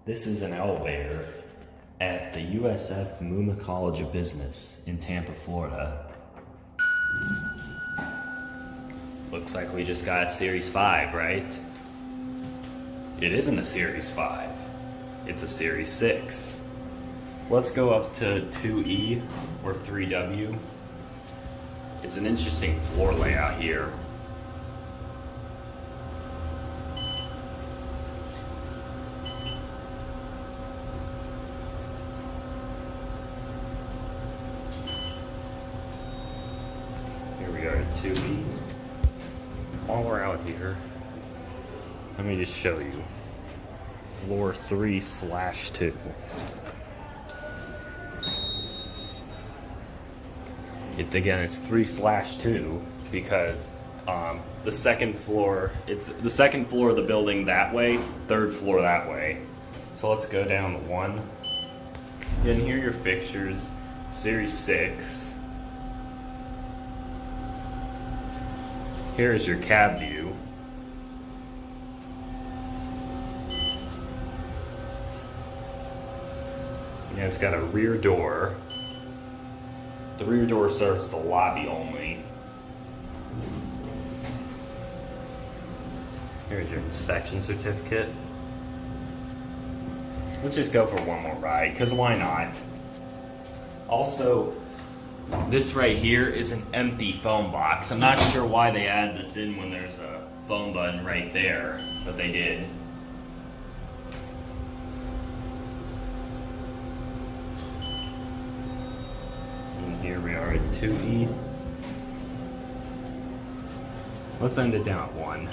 This is an elevator at the USF Muma College of Business in Tampa, Florida. Looks like we just got a Series 5, right? It isn't a Series 5. It's a Series 6. Let's go up to 2E or 3W. It's an interesting floor layout here. Here we are at 2E. While we're out here, let me just show you. Floor 3/2. It's 3/2 because the second floor, it's the second floor of the building that way, third floor that way. So let's go down to 1. Then here are your fixtures, Series 6. Here's your cab view. And it's got a rear door. The rear door serves the lobby only. Here's your inspection certificate. Let's just go for one more ride, because why not? Also, this right here is an empty phone box. I'm not sure why they added this in when there's a phone button right there, but they did. And here we are at 2E. Let's end it down at 1.